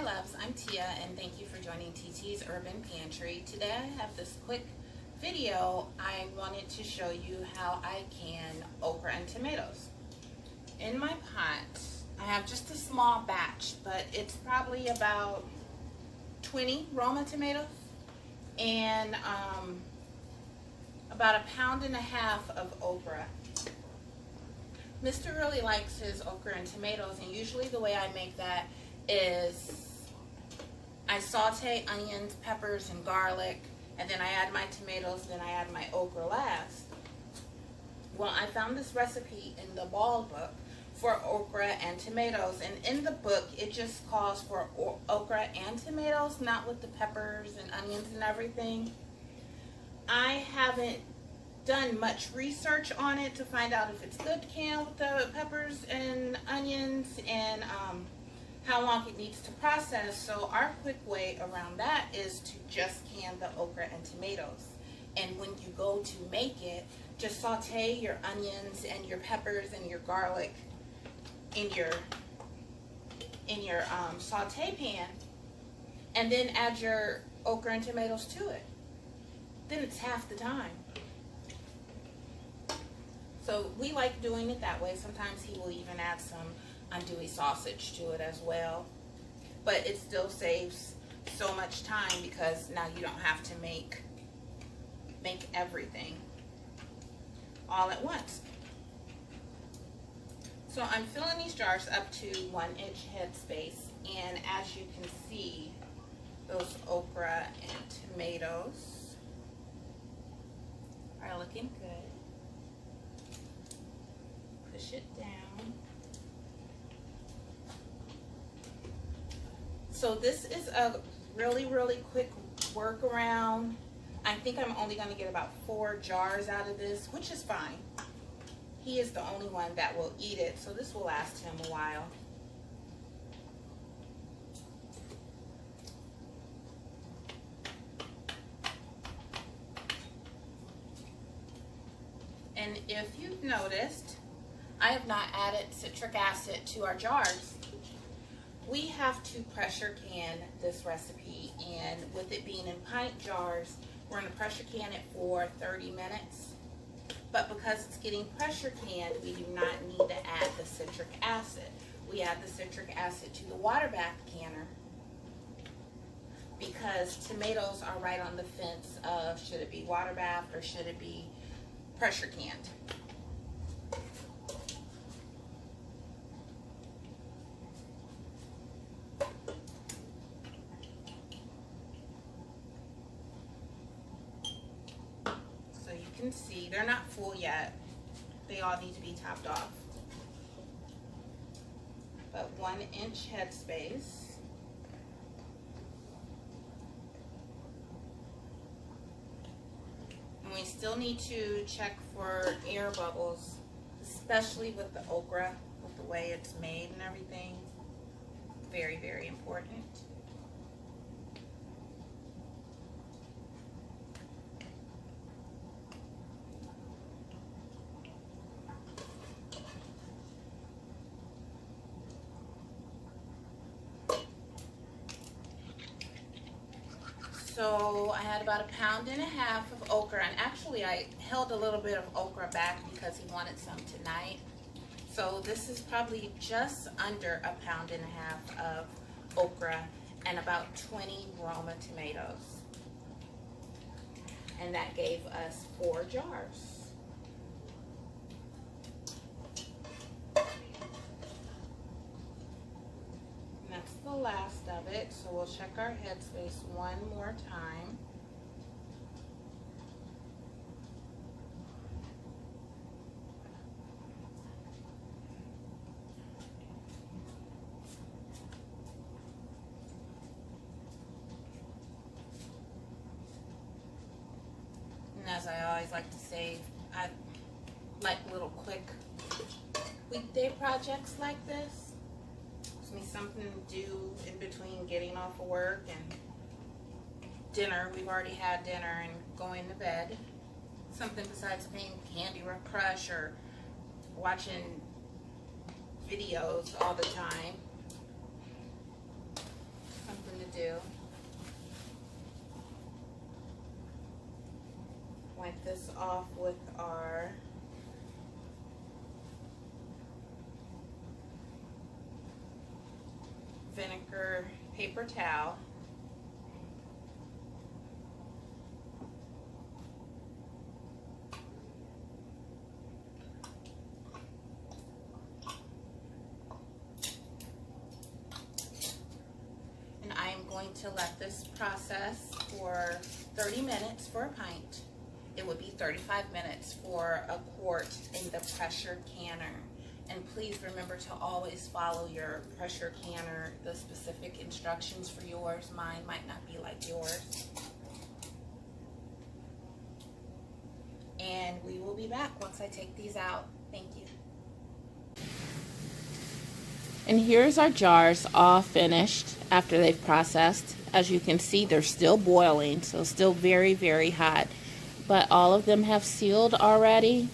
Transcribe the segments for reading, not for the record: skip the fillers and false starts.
Hi loves, I'm Tia and thank you for joining TT's Urban Pantry. Today I have this quick video. I wanted to show you how I can okra and tomatoes. In my pot, I have just a small batch, but it's probably about 20 Roma tomatoes and about 1.5 pounds of okra. Mr. really likes his okra and tomatoes, and usually the way I make that is I saute onions, peppers, and garlic, and then I add my tomatoes, then I add my okra last. Well, I found this recipe in the ball book for okra and tomatoes, and in the book it just calls for okra and tomatoes, not with the peppers and onions and everything. I haven't done much research on it to find out if it's good to can with the peppers and onions and how long it needs to process. So our quick way around that is to just can the okra and tomatoes. And when you go to make it, just saute your onions and your peppers and your garlic in your saute pan, and then add your okra and tomatoes to it. Then it's half the time. So we like doing it that way. Sometimes he will even add some andouille sausage to it as well. But it still saves so much time because now you don't have to make everything all at once. So I'm filling these jars up to 1-inch headspace, and as you can see, those okra and tomatoes are looking good. Push it down. So this is a really quick workaround. I think I'm only going to get about 4 jars out of this, which is fine. He is the only one that will eat it, so this will last him a while. And if you've noticed, I have not added citric acid to our jars. We have to pressure can this recipe, and with it being in pint jars, we're going to pressure can it for 30 minutes. But because it's getting pressure canned, we do not need to add the citric acid. We add the citric acid to the water bath canner because tomatoes are right on the fence of should it be water bath or should it be pressure canned. You can see they're not full yet. They all need to be topped off. But 1-inch headspace. And we still need to check for air bubbles, especially with the okra, with the way it's made and everything. Very important. So I had about 1.5 pounds of okra, and actually I held a little bit of okra back because he wanted some tonight. So this is probably just under 1.5 pounds of okra and about 20 Roma tomatoes. And that gave us 4 jars. That's the last of it, so we'll check our headspace one more time. And as I always like to say, I like little quick weekday projects like this. Me something to do in between getting off of work and dinner. We've already had dinner and going to bed. Something besides playing Candy Crush or watching videos all the time. do. Wipe this off with our vinegar paper towel. And I am going to let this process for 30 minutes for a pint. It would be 35 minutes for a quart in the pressure canner. And please remember to always follow your pressure canner, the specific instructions for yours. Mine might not be like yours. And we will be back once I take these out. Thank you. And here's our jars all finished after they've processed. As you can see, they're still boiling, so still very, very hot. But all of them have sealed already.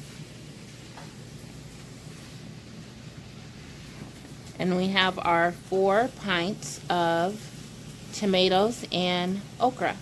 And we have our 4 pints of tomatoes and okra.